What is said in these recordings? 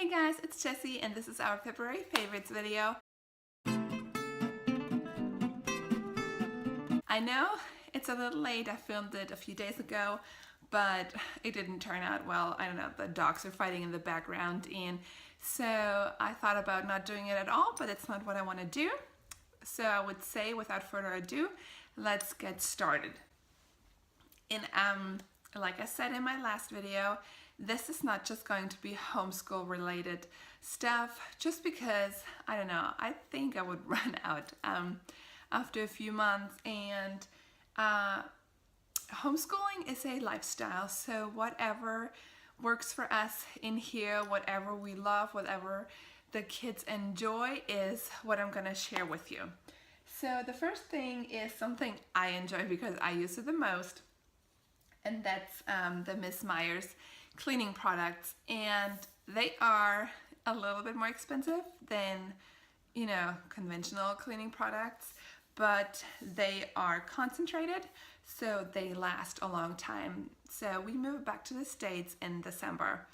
Hey guys, it's Jessie and this is our February favorites video. I know it's a little late, I filmed it a few days ago, but it didn't turn out well. I don't know, the dogs are fighting in the background, and so I thought about not doing it at all, but it's not what I want to do. So I would say, without further ado, let's get started. And like I said in my last video, this is not just going to be homeschool related stuff, just because, I don't know, I think I would run out after a few months, and homeschooling is a lifestyle, so whatever works for us in here, whatever we love, whatever the kids enjoy is what I'm gonna share with you. So the first thing is something I enjoy because I use it the most, and that's the Miss Meyers cleaning products, and they are a little bit more expensive than, you know, conventional cleaning products, but they are concentrated, so they last a long time. So we moved back to the States in December,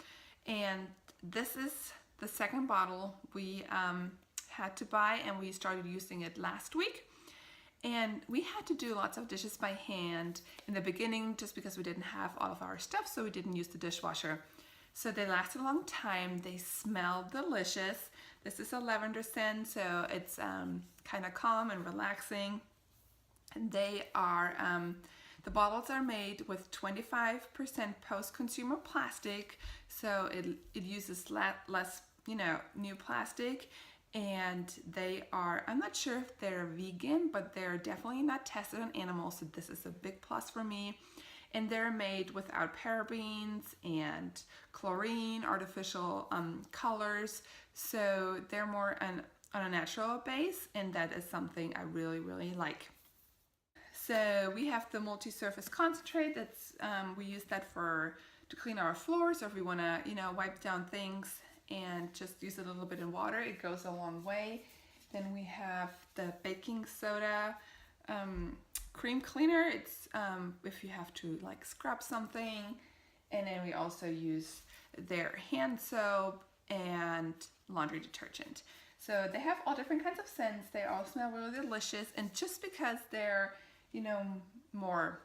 and this is the second bottle we had to buy, and we started using it last week. And we had to do lots of dishes by hand in the beginning just because we didn't have all of our stuff, so we didn't use the dishwasher. So they lasted a long time. They smell delicious. This is a lavender scent, so it's kind of calm and relaxing. And they are, the bottles are made with 25% post-consumer plastic, so it uses less, you know, new plastic. And they are, I'm not sure if they're vegan, but they're definitely not tested on animals, so this is a big plus for me. And they're made without parabens and chlorine, artificial colors, so they're more on a natural base, and that is something I really, really like. So we have the multi-surface concentrate. That's we use that to clean our floors, or if we want to, you know, wipe down things and just use it a little bit in water, it goes a long way. Then we have the baking soda cream cleaner. It's if you have to like scrub something. And then we also use their hand soap and laundry detergent. So they have all different kinds of scents. They all smell really delicious, and just because they're, you know, more,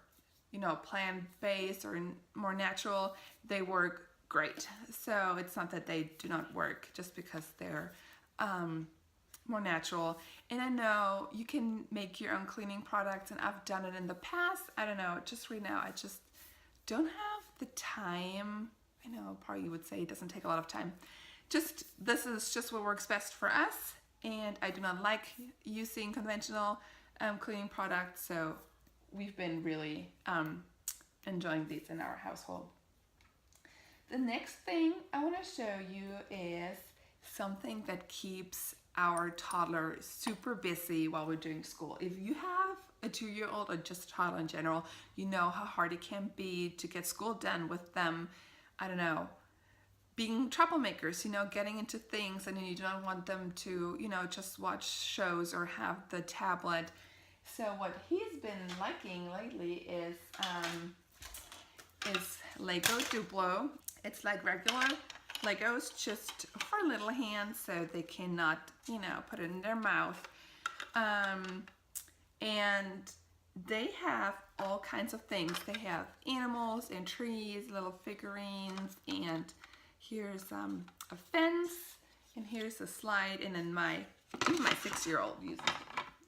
you know, plant-based or more natural, they work great. So it's not that they do not work just because they're more natural. And I know you can make your own cleaning products, and I've done it in the past. I don't know, just right now I just don't have the time. I know probably you would say it doesn't take a lot of time. Just this is just what works best for us, and I do not like using conventional cleaning products, so we've been really enjoying these in our household. The next thing I want to show you is something that keeps our toddler super busy while we're doing school. If you have a 2-year-old or just a toddler in general, you know how hard it can be to get school done with them, I don't know, being troublemakers, you know, getting into things, and you don't want them to, you know, just watch shows or have the tablet. So what he's been liking lately is Lego DUPLO. It's like regular Legos, just for little hands, so they cannot, you know, put it in their mouth. And they have all kinds of things. They have animals and trees, little figurines, and here's a fence, and here's a slide, and then even my 6-year-old uses,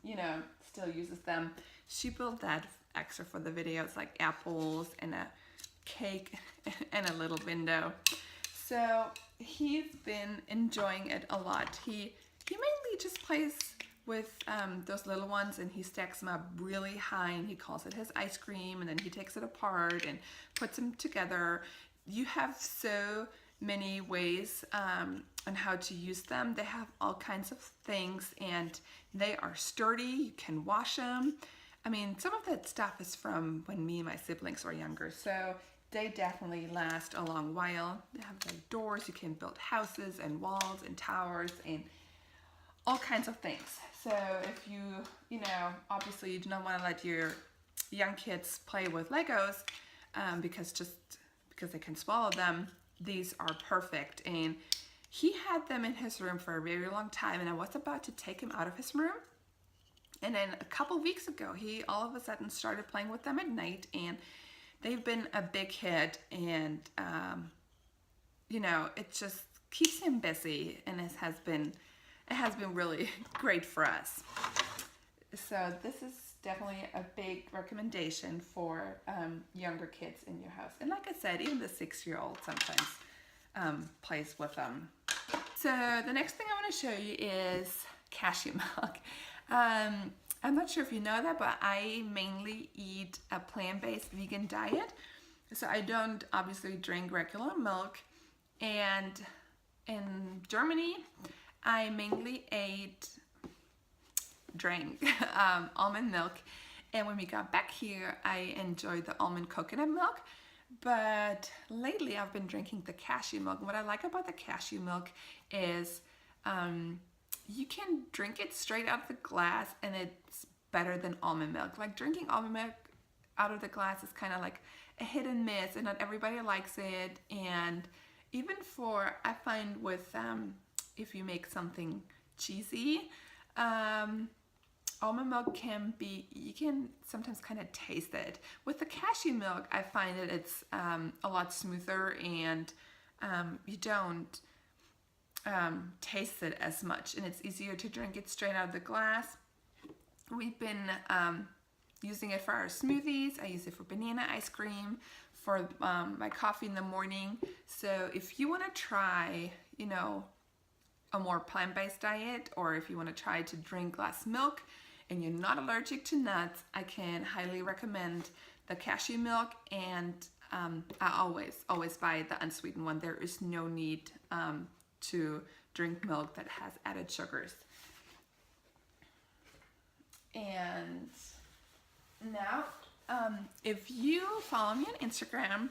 you know, still uses them. She built that extra for the video. It's like apples and a cake and a little window. So he's been enjoying it a lot. He mainly just plays with those little ones, and he stacks them up really high, and he calls it his ice cream, and then he takes it apart and puts them together. You have so many ways on how to use them. They have all kinds of things, and they are sturdy. You can wash them. I mean, some of that stuff is from when me and my siblings were younger, so they definitely last a long while. They have like doors. You can build houses and walls and towers and all kinds of things. So if you know, obviously you do not want to let your young kids play with Legos because they can swallow them, these are perfect. And he had them in his room for a very long time, and I was about to take him out of his room. And then a couple weeks ago, he all of a sudden started playing with them at night, and they've been a big hit, and you know, it just keeps him busy, and it has been really great for us. So this is definitely a big recommendation for younger kids in your house. And like I said, even the 6-year-old sometimes plays with them. So the next thing I want to show you is cashew milk. I'm not sure if you know that, but I mainly eat a plant-based vegan diet. So I don't obviously drink regular milk. And in Germany, I mainly drank almond milk. And when we got back here, I enjoyed the almond coconut milk. But lately I've been drinking the cashew milk. What I like about the cashew milk is you can drink it straight out of the glass, and it's better than almond milk. Like, drinking almond milk out of the glass is kind of like a hit and miss, and not everybody likes it. And even I find with if you make something cheesy, almond milk you can sometimes kind of taste it. With the cashew milk, I find that it's a lot smoother, and you don't taste it as much, and it's easier to drink it straight out of the glass. We've been using it for our smoothies. I use it for banana ice cream, for my coffee in the morning. So if you want to try, you know, a more plant-based diet, or if you want to try to drink less milk and you're not allergic to nuts, I can highly recommend the cashew milk. And I always buy the unsweetened one. There is no need to drink milk that has added sugars. And now, if you follow me on Instagram,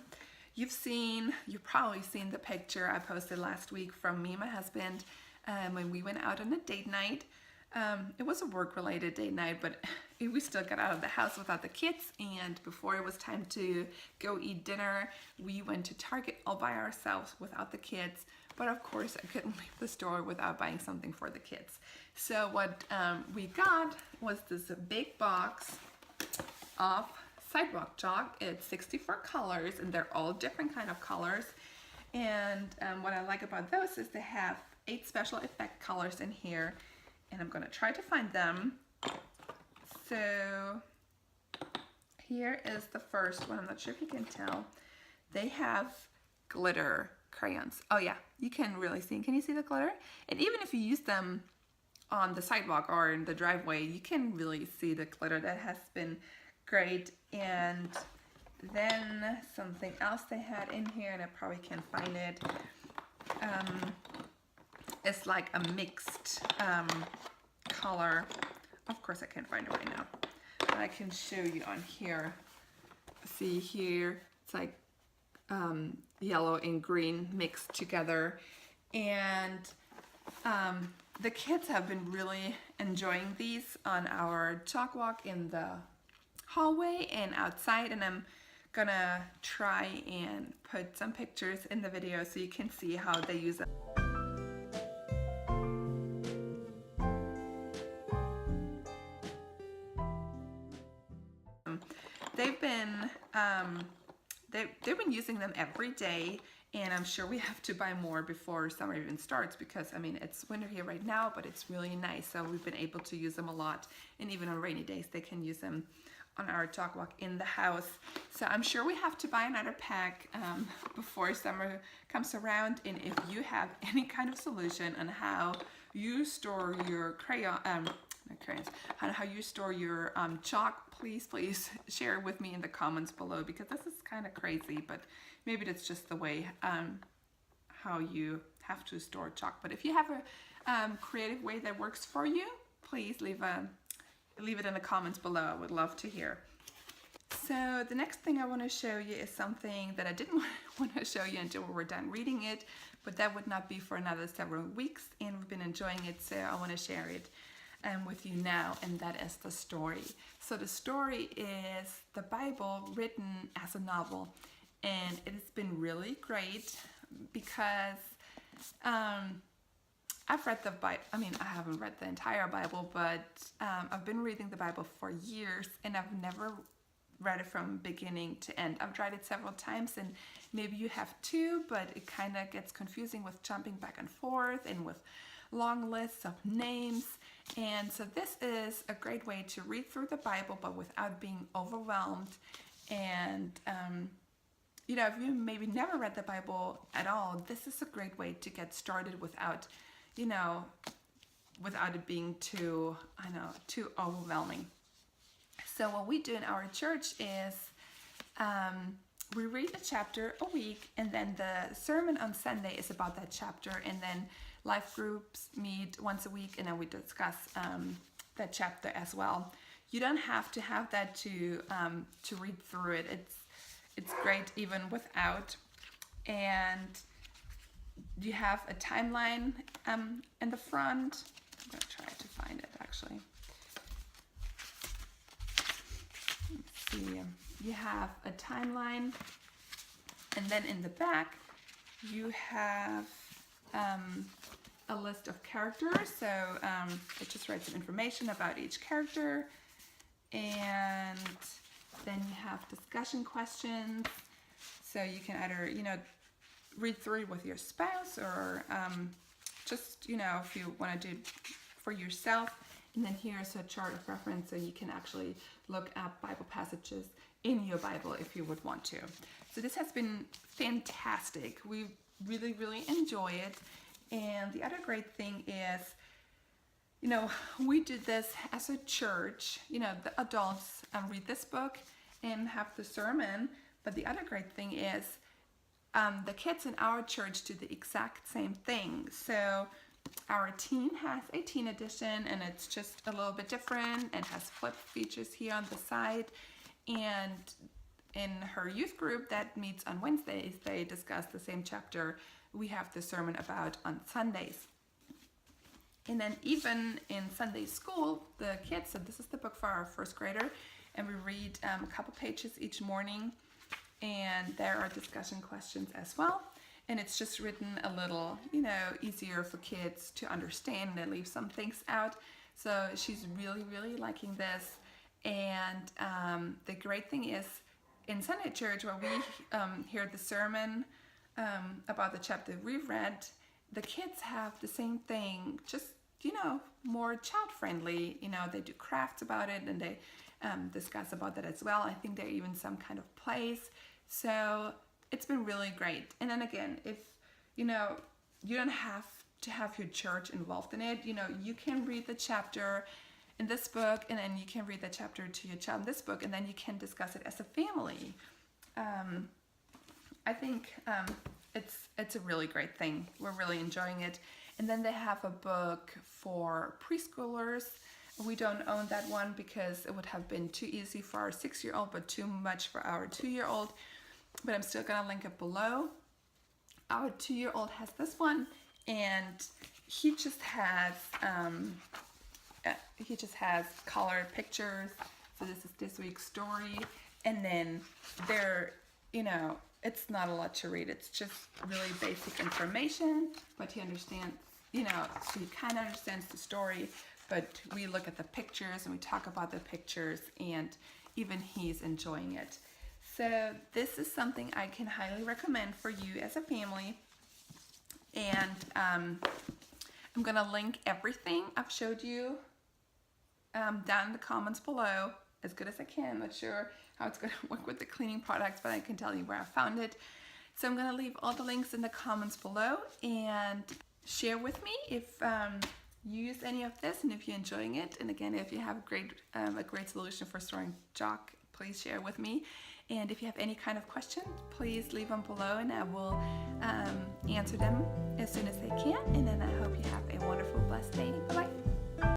you've probably seen the picture I posted last week from me and my husband when we went out on a date night. It was a work-related date night, but we still got out of the house without the kids. And before it was time to go eat dinner, we went to Target all by ourselves without the kids. But of course, I couldn't leave the store without buying something for the kids. So what we got was this big box of Sidewalk Chalk. It's 64 colors, and they're all different kind of colors. And what I like about those is they have 8 special effect colors in here, and I'm gonna try to find them. So here is the first one. I'm not sure if you can tell. They have glitter crayons. Oh yeah, you can really see. Can you see the glitter? And even if you use them on the sidewalk or in the driveway, you can really see the glitter. That has been great. And then something else they had in here, and I probably can't find it. It's like a mixed color. Of course I can't find it right now, but I can show you on here. See here, it's like yellow and green mixed together. And the kids have been really enjoying these on our chalk walk in the hallway and outside, and I'm gonna try and put some pictures in the video so you can see how they use it. They've been using them every day, and I'm sure we have to buy more before summer even starts, because I mean, it's winter here right now, but it's really nice. So we've been able to use them a lot, and even on rainy days they can use them on our chalk walk in the house. So I'm sure we have to buy another pack before summer comes around. And if you have any kind of solution on how you store your how you store your chalk, please share it with me in the comments below, because this is kind of crazy, but maybe that's just the way how you have to store chalk. But if you have a creative way that works for you, please leave it in the comments below. I would love to hear. So the next thing I want to show you is something that I didn't want to show you until we were done reading it, but that would not be for another several weeks, and we've been enjoying it, so I want to share it with you now, and that is the story. So the story is the Bible written as a novel, and it's been really great because I've read the Bible. I mean, I haven't read the entire Bible, but I've been reading the Bible for years, and I've never read it from beginning to end. I've tried it several times, and maybe you have too, but it kind of gets confusing with jumping back and forth and with long lists of names. And so this is a great way to read through the Bible, but without being overwhelmed. And you know, if you maybe never read the Bible at all, this is a great way to get started without, you know, without it being too, too overwhelming. So what we do in our church is we read a chapter a week, and then the sermon on Sunday is about that chapter, and then life groups meet once a week, and then we discuss that chapter as well. You don't have to have that to read through it. It's great even without. And you have a timeline in the front. I'm going to try to find it actually. Let's see. You have a timeline, and then in the back you have a list of characters. So it just writes some information about each character, and then you have discussion questions. So you can either, you know, read through it with your spouse, or just, you know, if you want to do it for yourself. And then here's a chart of reference, so you can actually look at Bible passages in your Bible if you would want to. So this has been fantastic. We really, really enjoy it. And the other great thing is, you know, we did this as a church. You know, the adults read this book and have the sermon. But the other great thing is the kids in our church do the exact same thing. So our teen has a teen edition, and it's just a little bit different and has flip features here on the side. And in her youth group that meets on Wednesdays, they discuss the same chapter we have the sermon about on Sundays. And then even in Sunday school, the kids, so this is the book for our first grader, and we read a couple pages each morning, and there are discussion questions as well. And it's just written a little, you know, easier for kids to understand, and they leave some things out. So she's really, really liking this. And the great thing is, in Sunday church, where we hear the sermon about the chapter we read, the kids have the same thing, just, you know, more child-friendly. You know, they do crafts about it, and they discuss about that as well. I think there are even some kind of plays. So it's been really great. And then again, if, you know, you don't have to have your church involved in it, you know, you can read the chapter in this book, and then you can read the chapter to your child in this book, and then you can discuss it as a family. I think it's a really great thing. We're really enjoying it. And then they have a book for preschoolers. We don't own that one because it would have been too easy for our 6-year-old, but too much for our 2-year-old. But I'm still gonna link it below. Our 2-year-old has this one, and he just has colored pictures. So this is this week's story, and then there, you know, it's not a lot to read. It's just really basic information, but he understands, you know, so he kind of understands the story, but we look at the pictures and we talk about the pictures, and even he's enjoying it. So this is something I can highly recommend for you as a family. And I'm gonna link everything I've showed you down in the comments below as good as I can. I'm not sure how it's going to work with the cleaning products, but I can tell you where I found it. So I'm going to leave all the links in the comments below, and share with me if you use any of this and if you're enjoying it. And again, if you have a great solution for storing chalk, please share with me. And if you have any kind of questions, please leave them below, and I will answer them as soon as I can. And then I hope you have a wonderful, blessed day. Bye-bye.